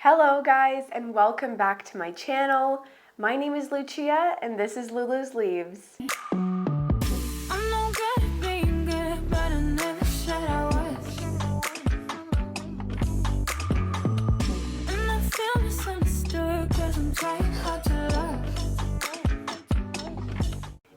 Hello guys, and welcome back to my channel. My name is Lucia and this is Lulu's Leaves.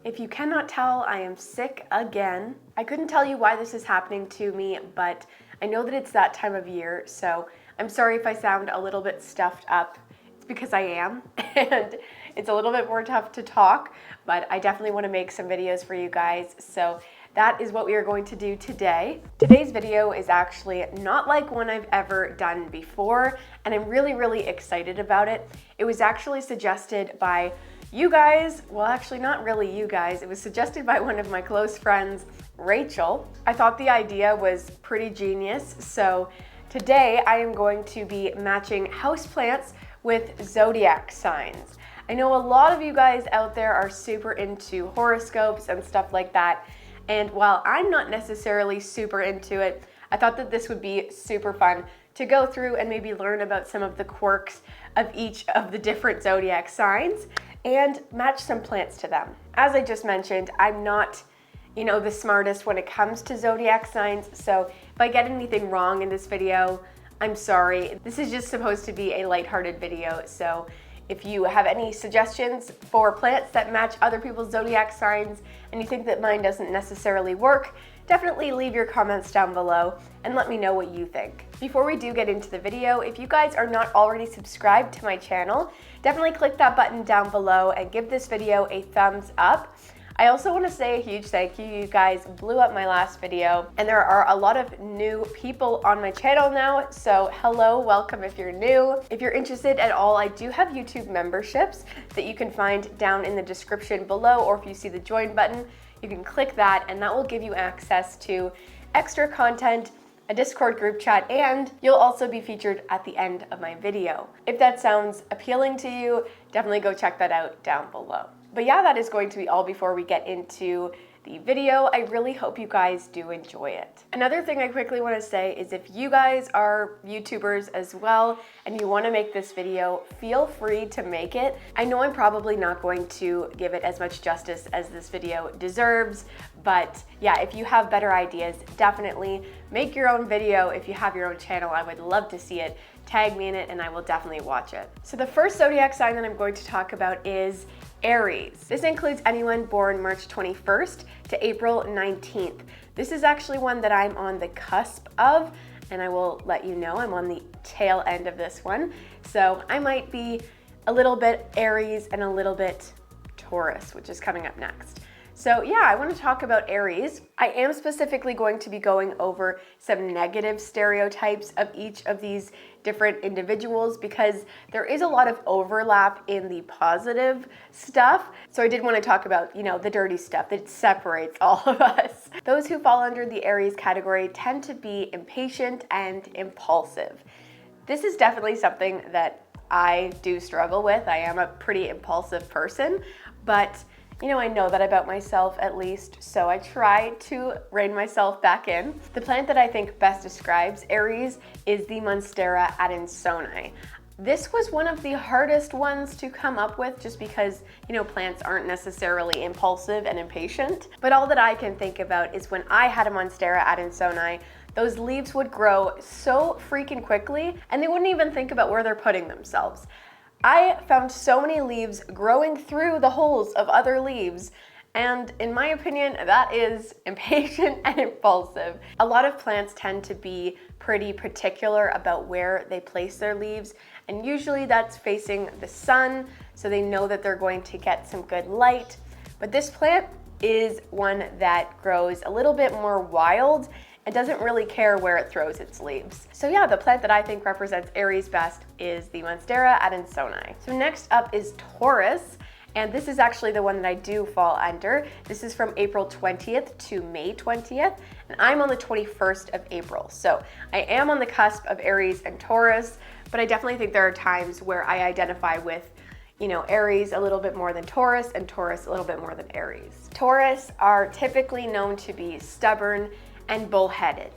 If you cannot tell, I am sick again. I couldn't tell you why this is happening to me, but I know that it's that time of year, so I'm sorry if I sound a little bit stuffed up. It's because I am, and it's a little bit more tough to talk, but I definitely want to make some videos for you guys, so that is what we are going to do today. Today's video is actually not like one I've ever done before, and I'm really excited about it. It was actually suggested by you guys, well actually not really you guys, it was suggested by one of my close friends, Rachel. I thought the idea was pretty genius, so today I am going to be matching houseplants with zodiac signs. I know a lot of you guys out there are super into horoscopes and stuff like that, and while I'm not necessarily super into it, I thought that this would be super fun to go through and maybe learn about some of the quirks of each of the different zodiac signs and match some plants to them. As I just mentioned, I'm not, the smartest when it comes to zodiac signs, so if I get anything wrong in this video, I'm sorry. This is just supposed to be a lighthearted video, so if you have any suggestions for plants that match other people's zodiac signs and you think that mine doesn't necessarily work, definitely leave your comments down below and let me know what you think. Before we do get into the video, if you guys are not already subscribed to my channel, definitely click that button down below and give this video a thumbs up. I also want to say a huge thank you. You guys blew up my last video, and there are a lot of new people on my channel now, so hello, welcome if you're new. If you're interested at all, I do have YouTube memberships that you can find down in the description below, or if you see the join button, you can click that and that will give you access to extra content, a Discord group chat, and you'll also be featured at the end of my video. If that sounds appealing to you, definitely go check that out down below. But yeah, that is going to be all before we get into the video. I really hope you guys do enjoy it. Another thing I quickly want to say is if you guys are YouTubers as well and you want to make this video, feel free to make it. I know I'm probably not going to give it as much justice as this video deserves, but yeah, if you have better ideas, definitely make your own video. If you have your own channel, I would love to see it. Tag me in it and I will definitely watch it. So the first zodiac sign that I'm going to talk about is Aries. This includes anyone born March 21st to April 19th. This is actually one that I'm on the cusp of, and I will let you know I'm on the tail end of this one. So I might be a little bit Aries and a little bit Taurus, which is coming up next. So yeah, I want to talk about Aries. I am specifically going to be going over some negative stereotypes of each of these different individuals because there is a lot of overlap in the positive stuff. So I did want to talk about, the dirty stuff that separates all of us. Those who fall under the Aries category tend to be impatient and impulsive. This is definitely something that I do struggle with. I am a pretty impulsive person, but I know that about myself at least, so I try to rein myself back in. The plant that I think best describes Aries is the Monstera adansonii. This was one of the hardest ones to come up with just because, plants aren't necessarily impulsive and impatient. But all that I can think about is when I had a Monstera adansonii, those leaves would grow so freaking quickly and they wouldn't even think about where they're putting themselves. I found so many leaves growing through the holes of other leaves, and in my opinion, that is impatient and impulsive. A lot of plants tend to be pretty particular about where they place their leaves, and usually that's facing the sun, so they know that they're going to get some good light. But this plant is one that grows a little bit more wild and doesn't really care where it throws its leaves. So yeah, the plant that I think represents Aries best is the Monstera adansonii. So next up is Taurus, and this is actually the one that I do fall under. This is from April 20th to May 20th, and I'm on the 21st of April. So I am on the cusp of Aries and Taurus, but I definitely think there are times where I identify with Aries a little bit more than Taurus and Taurus a little bit more than Aries. Taurus are typically known to be stubborn and bullheaded.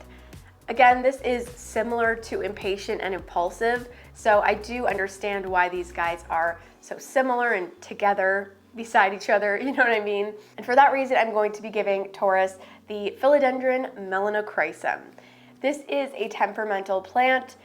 Again, this is similar to impatient and impulsive. So I do understand why these guys are so similar and together beside each other, you know what I mean? And for that reason, I'm going to be giving Taurus the Philodendron melanochrysum. This is a temperamental plant,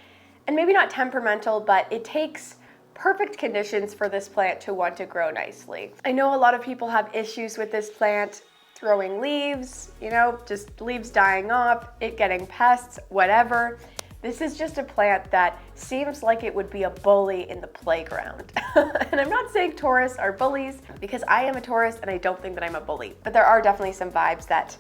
and maybe not temperamental, but it takes perfect conditions for this plant to want to grow nicely. I know a lot of people have issues with this plant throwing leaves, you know, just leaves dying off, it getting pests, whatever. This is just a plant that seems like it would be a bully in the playground. And I'm not saying Taurus are bullies, because I am a Taurus and I don't think that I'm a bully. But there are definitely some vibes that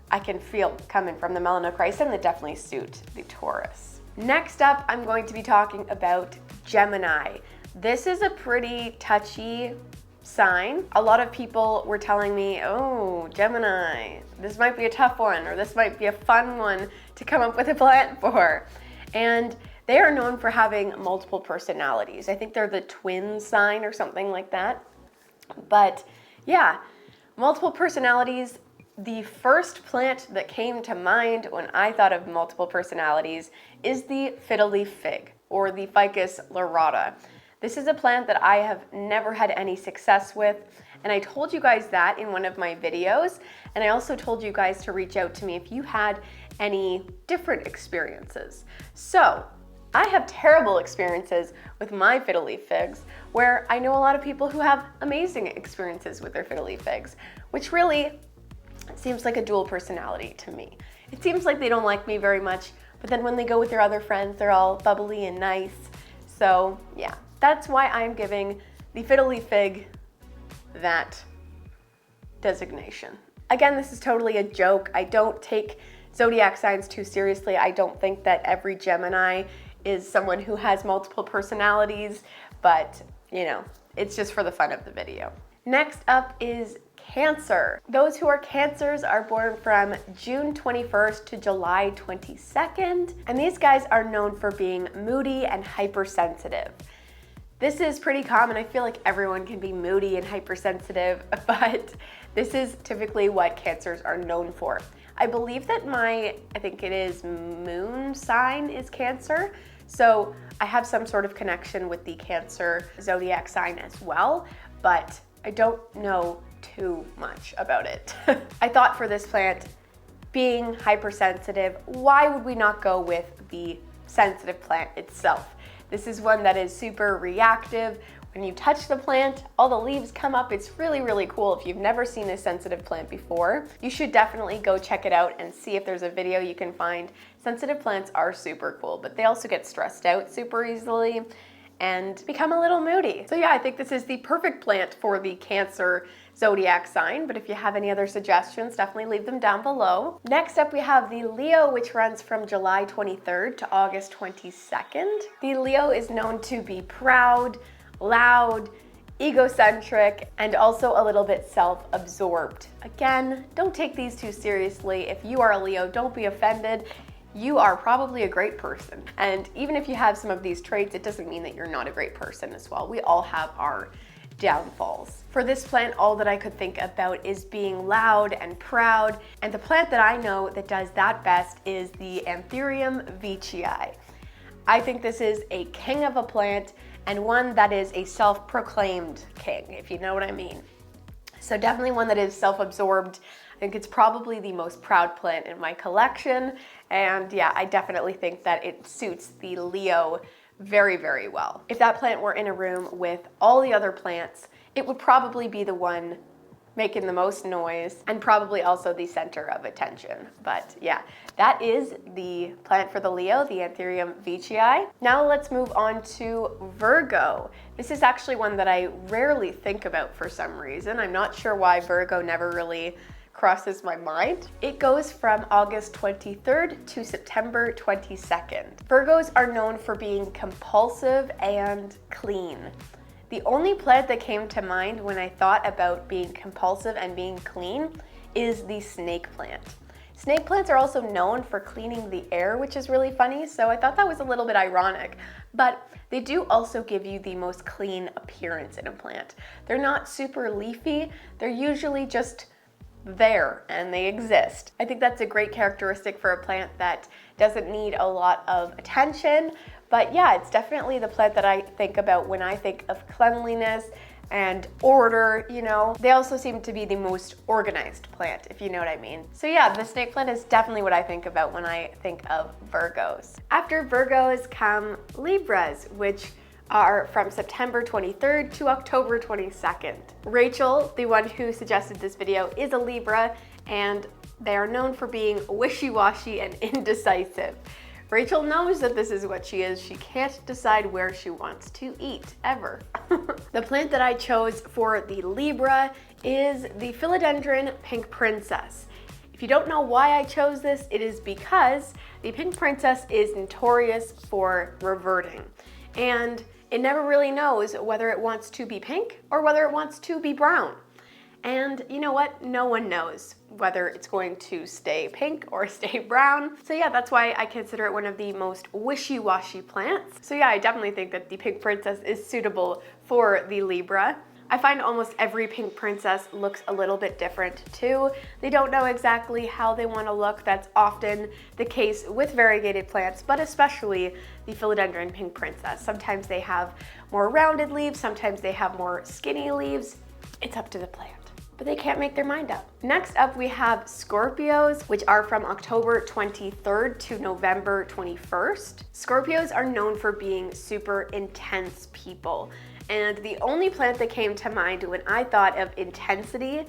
I can feel coming from the melanochrysum that definitely suit the Taurus. Next up, I'm going to be talking about Gemini. This is a pretty touchy sign. A lot of people were telling me, oh, Gemini, this might be a tough one, or this might be a fun one to come up with a plant for. And they are known for having multiple personalities. I think they're the twin sign or something like that. But yeah, multiple personalities. The first plant that came to mind when I thought of multiple personalities is the fiddle leaf fig, or the Ficus lyrata. This is a plant that I have never had any success with, and I told you guys that in one of my videos, and I also told you guys to reach out to me if you had any different experiences. So I have terrible experiences with my fiddle leaf figs, where I know a lot of people who have amazing experiences with their fiddle leaf figs, which really seems like a dual personality to me. It seems like they don't like me very much, but then when they go with their other friends, they're all bubbly and nice. So yeah, that's why I'm giving the fiddle leaf fig that designation. Again, this is totally a joke. I don't take zodiac signs too seriously. I don't think that every Gemini is someone who has multiple personalities, but you know, it's just for the fun of the video. Next up is Cancer. Those who are Cancers are born from June 21st to July 22nd, and these guys are known for being moody and hypersensitive. This is pretty common. I feel like everyone can be moody and hypersensitive, but this is typically what Cancers are known for. I believe that I think it is moon sign is Cancer, so I have some sort of connection with the Cancer zodiac sign as well, but I don't know too much about it. I thought for this plant, being hypersensitive, why would we not go with the sensitive plant itself? This is one that is super reactive. When you touch the plant, all the leaves come up. It's really, really cool. If you've never seen a sensitive plant before, you should definitely go check it out and see if there's a video you can find. Sensitive plants are super cool, but they also get stressed out super easily and become a little moody. So yeah, I think this is the perfect plant for the Cancer zodiac sign, but if you have any other suggestions, definitely leave them down below. Next up, we have the Leo, which runs from July 23rd to August 22nd. The Leo is known to be proud, loud, egocentric, and also a little bit self-absorbed. Again, don't take these too seriously. If you are a Leo, don't be offended. You are probably a great person. And even if you have some of these traits, it doesn't mean that you're not a great person as well. We all have our downfalls. For this plant, all that I could think about is being loud and proud. And the plant that I know that does that best is the Anthurium veitchii. I think this is a king of a plant, and one that is a self-proclaimed king, if you know what I mean. So definitely one that is self-absorbed. I think it's probably the most proud plant in my collection. And yeah, I definitely think that it suits the Leo very, very well. If that plant were in a room with all the other plants, it would probably be the one making the most noise and probably also the center of attention. But yeah, that is the plant for the Leo, the Anthurium veitchii. Now let's move on to Virgo. This is actually one that I rarely think about for some reason. I'm not sure why Virgo never really crosses my mind. It goes from August 23rd to September 22nd. Virgos are known for being compulsive and clean. The only plant that came to mind when I thought about being compulsive and being clean is the snake plant. Snake plants are also known for cleaning the air, which is really funny, so I thought that was a little bit ironic. But they do also give you the most clean appearance in a plant. They're not super leafy, they're usually just there and they exist. I think that's a great characteristic for a plant that doesn't need a lot of attention, But yeah, it's definitely the plant that I think about when I think of cleanliness and order, you know. They also seem to be the most organized plant, if you know what I mean. So yeah, the snake plant is definitely what I think about when I think of Virgos. After Virgos come Libras, which are from September 23rd to October 22nd. Rachel, the one who suggested this video, is a Libra, and they are known for being wishy-washy and indecisive. Rachel knows that this is what she is. She can't decide where she wants to eat, ever. The plant that I chose for the Libra is the Philodendron Pink Princess. If you don't know why I chose this, it is because the Pink Princess is notorious for reverting. And it never really knows whether it wants to be pink or whether it wants to be brown. And you know what? No one knows whether it's going to stay pink or stay brown. So yeah, that's why I consider it one of the most wishy-washy plants. So yeah, I definitely think that the Pink Princess is suitable for the Libra. I find almost every Pink Princess looks a little bit different too. They don't know exactly how they want to look. That's often the case with variegated plants, but especially the Philodendron Pink Princess. Sometimes they have more rounded leaves, sometimes they have more skinny leaves. It's up to the plant, but they can't make their mind up. Next up, we have Scorpios, which are from October 23rd to November 21st. Scorpios are known for being super intense people. And the only plant that came to mind when I thought of intensity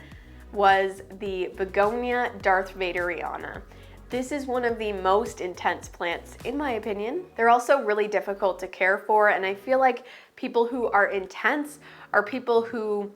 was the Begonia Darth Vaderiana. This is one of the most intense plants, in my opinion. They're also really difficult to care for, and I feel like people who are intense are people who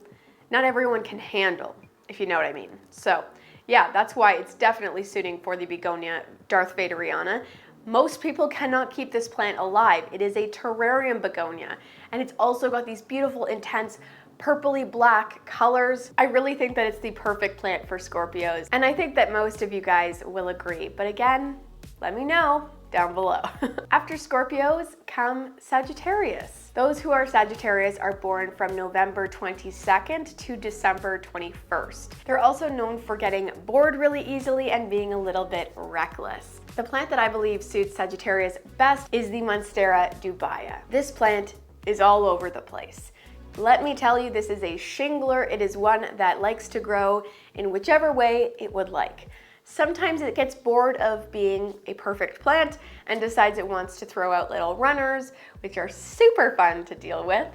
not everyone can handle, if you know what I mean. So yeah, that's why it's definitely suiting for the Begonia Darth Vaderiana. Most people cannot keep this plant alive. It is a terrarium begonia, and it's also got these beautiful, intense, purpley black colors. I really think that it's the perfect plant for Scorpios, and I think that most of you guys will agree. But again, let me know down below. After Scorpios come Sagittarius. Those who are Sagittarius are born from November 22nd to December 21st. They're also known for getting bored really easily and being a little bit reckless. The plant that I believe suits Sagittarius best is the Monstera dubia. This plant is all over the place. Let me tell you, this is a shingler. It is one that likes to grow in whichever way it would like. Sometimes it gets bored of being a perfect plant and decides it wants to throw out little runners, which are super fun to deal with.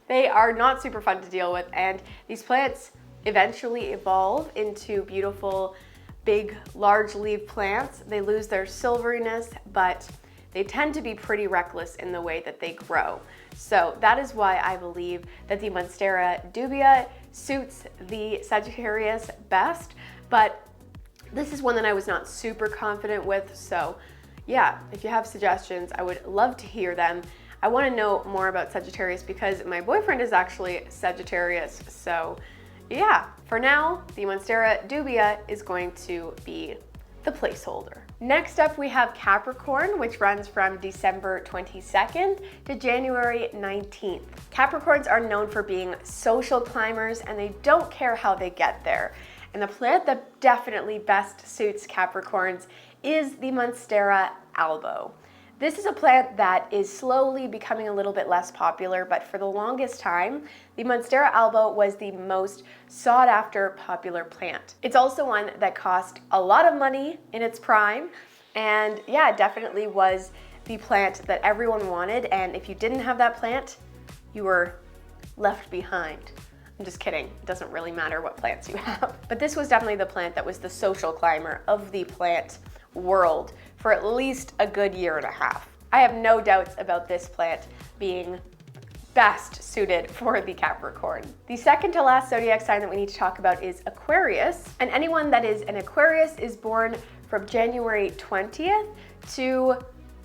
They are not super fun to deal with, and these plants eventually evolve into beautiful, big, large leaf plants. They lose their silveriness, but they tend to be pretty reckless in the way that they grow. So that is why I believe that the Monstera dubia suits the Sagittarius best, but this is one that I was not super confident with. So yeah, if you have suggestions, I would love to hear them. I want to know more about Sagittarius because my boyfriend is actually Sagittarius. So yeah, for now, the Monstera dubia is going to be the placeholder. Next up, we have Capricorn, which runs from December 22nd to January 19th. Capricorns are known for being social climbers, and they don't care how they get there. And the plant that definitely best suits Capricorns is the Monstera albo. This is a plant that is slowly becoming a little bit less popular, but for the longest time, the Monstera albo was the most sought after popular plant. It's also one that cost a lot of money in its prime, and yeah, it definitely was the plant that everyone wanted, and if you didn't have that plant, you were left behind. I'm just kidding, it doesn't really matter what plants you have. But this was definitely the plant that was the social climber of the plant world for at least a good year and a half. I have no doubts about this plant being best suited for the Capricorn. The second to last zodiac sign that we need to talk about is Aquarius, and anyone that is an Aquarius is born from January 20th to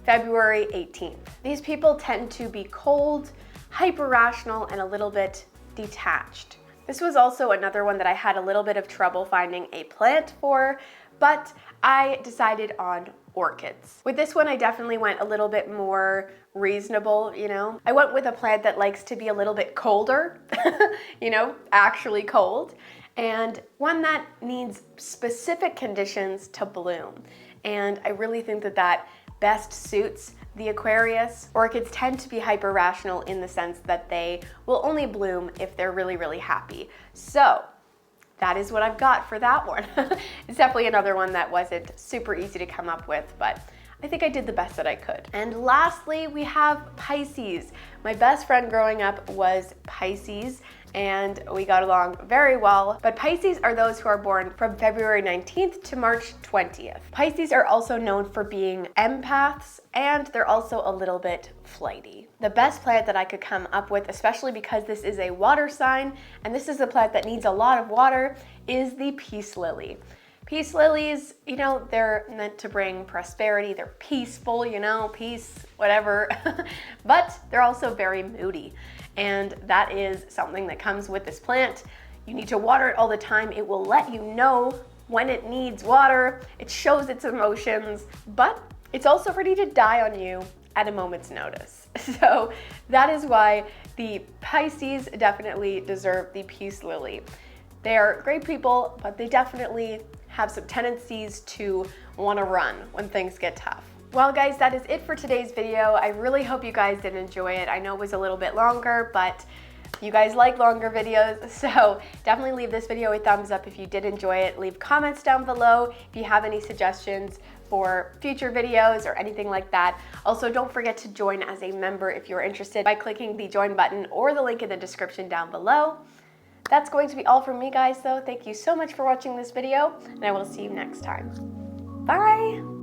February 18th. These people tend to be cold, hyper-rational, and a little bit detached. This was also another one that I had a little bit of trouble finding a plant for, but I decided on orchids. With this one, I definitely went a little bit more reasonable, you know. I went with a plant that likes to be a little bit colder, you know, actually cold, and one that needs specific conditions to bloom. And I really think that that best suits the Aquarius. Orchids tend to be hyper rational in the sense that they will only bloom if they're really, really happy. So that is what I've got for that one. It's definitely another one that wasn't super easy to come up with, but I think I did the best that I could. And lastly, we have Pisces. My best friend growing up was Pisces, and we got along very well. But Pisces are those who are born from February 19th to March 20th. Pisces are also known for being empaths, and they're also a little bit flighty. The best plant that I could come up with, especially because this is a water sign, and this is a plant that needs a lot of water, is the peace lily. Peace lilies, you know, they're meant to bring prosperity. They're peaceful, you know, peace, whatever. But they're also very moody. And that is something that comes with this plant. You need to water it all the time. It will let you know when it needs water. It shows its emotions, but it's also ready to die on you at a moment's notice. So that is why the Pisces definitely deserve the peace lily. They are great people, but they definitely have some tendencies to want to run when things get tough. Well guys, that is it for today's video. I really hope you guys did enjoy it. I know it was a little bit longer, but you guys like longer videos, so definitely leave this video a thumbs up if you did enjoy it. Leave comments down below if you have any suggestions for future videos or anything like that. Also, don't forget to join as a member if you're interested by clicking the join button or the link in the description down below. That's going to be all from me, guys, though. Thank you so much for watching this video, and I will see you next time. Bye!